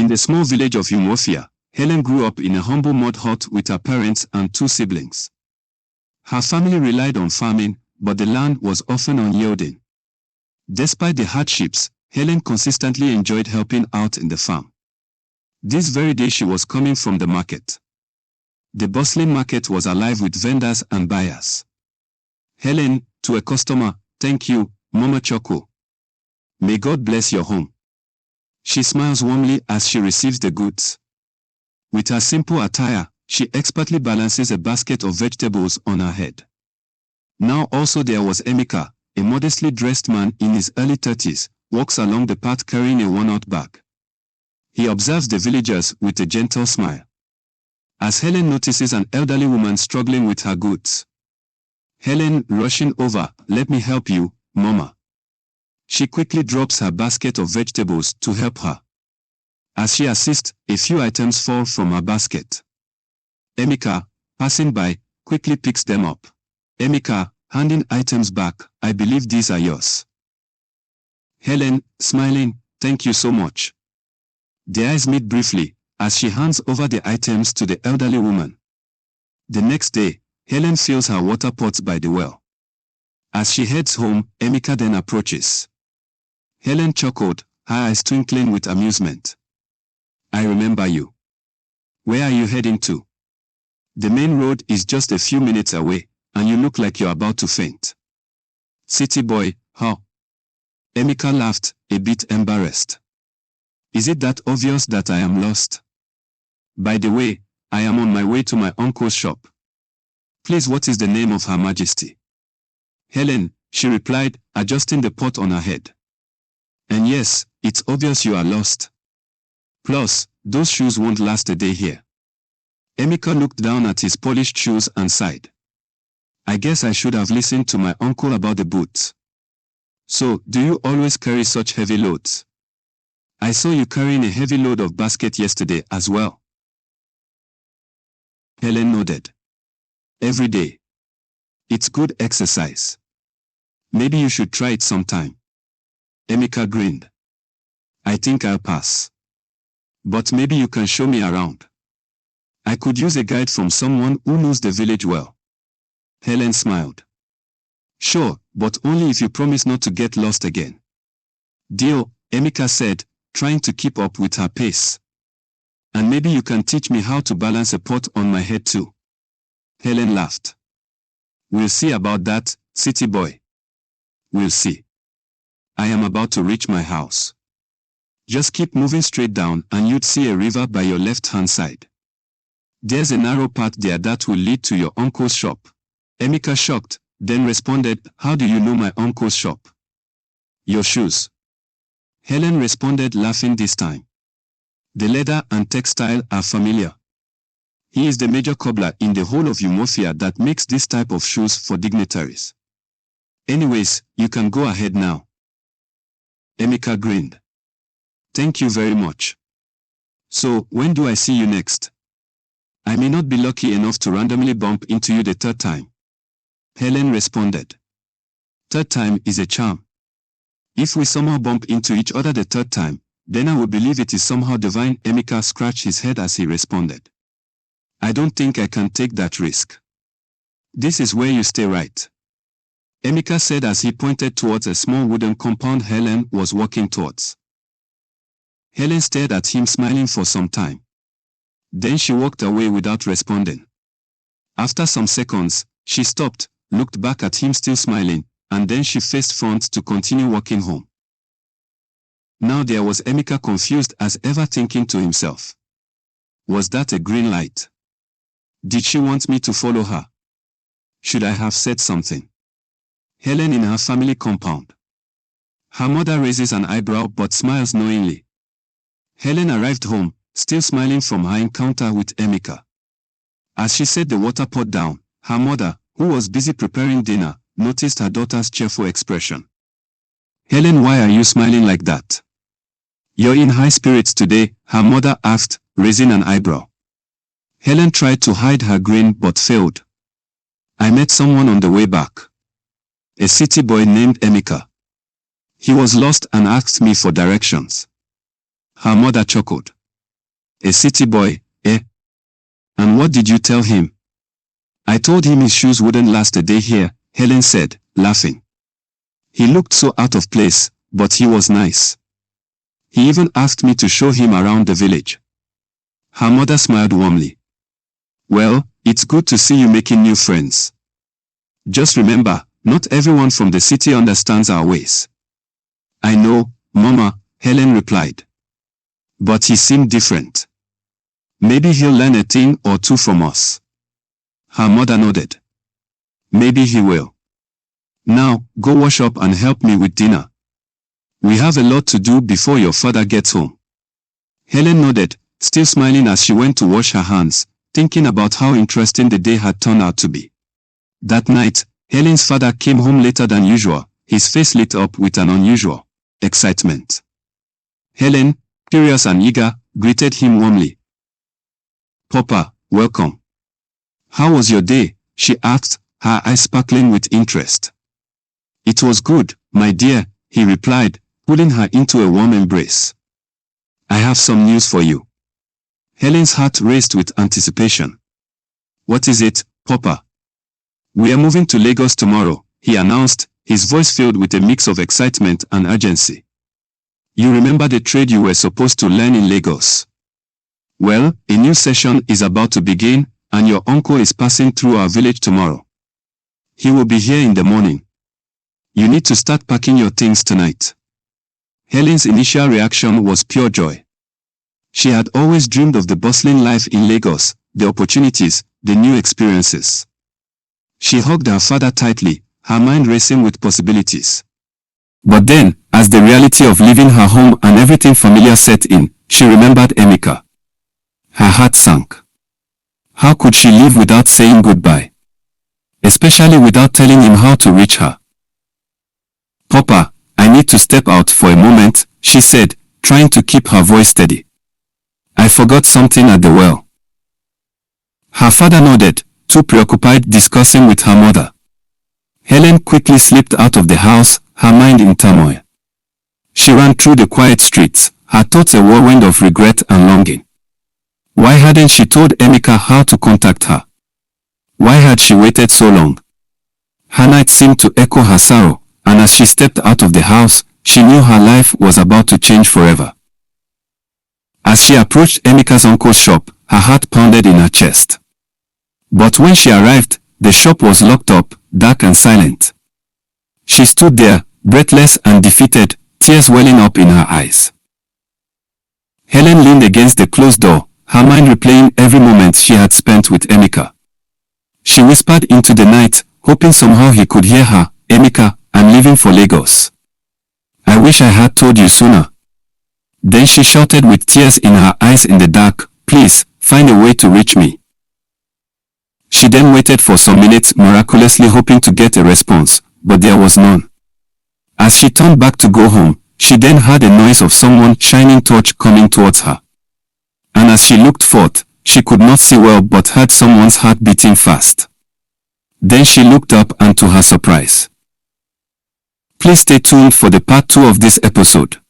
In the small village of Umuofia, Helen grew up in a humble mud hut with her parents and 2 siblings. Her family relied on farming, but the land was often unyielding. Despite the hardships, Helen consistently enjoyed helping out in the farm. This very day she was coming from the market. The bustling market was alive with vendors and buyers. Helen, to a customer, "Thank you, Mama Choco. May God bless your home." She smiles warmly as she receives the goods. With her simple attire, she expertly balances a basket of vegetables on her head. Now also there was Emeka, a modestly dressed man in his early 30s, walks along the path carrying a worn-out bag. He observes the villagers with a gentle smile. As Helen notices an elderly woman struggling with her goods. Helen, rushing over, "Let me help you, Mama." She quickly drops her basket of vegetables to help her. As she assists, a few items fall from her basket. Emeka, passing by, quickly picks them up. Emeka, handing items back, "I believe these are yours." Helen, smiling, "Thank you so much." Their eyes meet briefly, as she hands over the items to the elderly woman. The next day, Helen fills her water pots by the well. As she heads home, Emeka then approaches. Helen chuckled, her eyes twinkling with amusement. "I remember you. Where are you heading to? The main road is just a few minutes away, and you look like you're about to faint." "City boy, huh?" Emeka laughed, a bit embarrassed. "Is it that obvious that I am lost? By the way, I am on my way to my uncle's shop. Please, what is the name of Her Majesty?" "Helen," she replied, adjusting the pot on her head. "And yes, it's obvious you are lost. Plus, those shoes won't last a day here." Emeka looked down at his polished shoes and sighed. "I guess I should have listened to my uncle about the boots. So, do you always carry such heavy loads? I saw you carrying a heavy load of basket yesterday as well." Helen nodded. "Every day. It's good exercise. Maybe you should try it sometime." Emeka grinned. "I think I'll pass. But maybe you can show me around. I could use a guide from someone who knows the village well." Helen smiled. "Sure, but only if you promise not to get lost again." "Deal," Emeka said, trying to keep up with her pace. "And maybe you can teach me how to balance a pot on my head too." Helen laughed. "We'll see about that, city boy. We'll see. I am about to reach my house. Just keep moving straight down and you'd see a river by your left-hand side. There's a narrow path there that will lead to your uncle's shop." Emeka, shocked, then responded, "How do you know my uncle's shop?" "Your shoes." Helen responded, laughing this time. "The leather and textile are familiar. He is the major cobbler in the whole of Umuofia that makes this type of shoes for dignitaries. Anyways, you can go ahead now." Emeka grinned. "Thank you very much. So, when do I see you next? I may not be lucky enough to randomly bump into you the 3rd time." Helen responded. "Third time is a charm. If we somehow bump into each other the 3rd time, then I will believe it is somehow divine." Emeka scratched his head as he responded. "I don't think I can take that risk. This is where you stay, right?" Emeka said as he pointed towards a small wooden compound Helen was walking towards. Helen stared at him, smiling for some time. Then she walked away without responding. After some seconds, she stopped, looked back at him still smiling, and then she faced front to continue walking home. Now there was Emeka, confused as ever, thinking to himself. Was that a green light? Did she want me to follow her? Should I have said something? Helen in her family compound. Her mother raises an eyebrow but smiles knowingly. Helen arrived home, still smiling from her encounter with Emeka. As she set the water pot down, her mother, who was busy preparing dinner, noticed her daughter's cheerful expression. "Helen, why are you smiling like that? You're in high spirits today," her mother asked, raising an eyebrow. Helen tried to hide her grin but failed. "I met someone on the way back. A city boy named Emeka. He was lost and asked me for directions." Her mother chuckled. a city boy, eh? And what did you tell him? I told him his shoes wouldn't last a day here, Helen said, laughing. He looked so out of place, but he was nice. He even asked me to show him around the village. Her mother smiled warmly. Well, it's good to see you making new friends. Just remember, not everyone from the city understands our ways. I know, Mama, Helen replied. But he seemed different. Maybe he'll learn a thing or two from us. Her mother nodded. Maybe he will. Now, go wash up and help me with dinner. We have a lot to do before your father gets home. Helen nodded, still smiling as she went to wash her hands, thinking about how interesting the day had turned out to be. That night, Helen's father came home later than usual, his face lit up with an unusual excitement. Helen, curious and eager, greeted him warmly. Papa, welcome. How was your day? She asked, her eyes sparkling with interest. It was good, my dear, he replied, pulling her into a warm embrace. I have some news for you. Helen's heart raced with anticipation. What is it, Papa? We are moving to Lagos tomorrow, he announced, his voice filled with a mix of excitement and urgency. You remember the trade you were supposed to learn in Lagos? Well, a new session is about to begin, and your uncle is passing through our village tomorrow. He will be here in the morning. You need to start packing your things tonight. Helen's initial reaction was pure joy. She had always dreamed of the bustling life in Lagos, the opportunities, the new experiences. She hugged her father tightly, her mind racing with possibilities. But then, as the reality of leaving her home and everything familiar set in, she remembered Emeka. Her heart sank. How could she leave without saying goodbye? Especially without telling him how to reach her. Papa, I need to step out for a moment, she said, trying to keep her voice steady. I forgot something at the well. Her father nodded, too preoccupied discussing with her mother. Helen quickly slipped out of the house, her mind in turmoil. She ran through the quiet streets, her thoughts a whirlwind of regret and longing. Why hadn't she told Emeka how to contact her? Why had she waited so long? Her night seemed to echo her sorrow, and as she stepped out of the house, she knew her life was about to change forever. As she approached Emeka's uncle's shop, her heart pounded in her chest. But when she arrived, the shop was locked up, dark and silent. She stood there, breathless and defeated, tears welling up in her eyes. Helen leaned against the closed door, her mind replaying every moment she had spent with Emeka. She whispered into the night, hoping somehow he could hear her. Emeka, I'm leaving for Lagos. I wish I had told you sooner. Then she shouted with tears in her eyes in the dark, please, find a way to reach me. She then waited for some minutes, miraculously hoping to get a response, but there was none. As she turned back to go home, she then heard a noise of someone shining torch coming towards her. And as she looked forth, she could not see well but heard someone's heart beating fast. Then she looked up and to her surprise. Please stay tuned for the part 2 of this episode.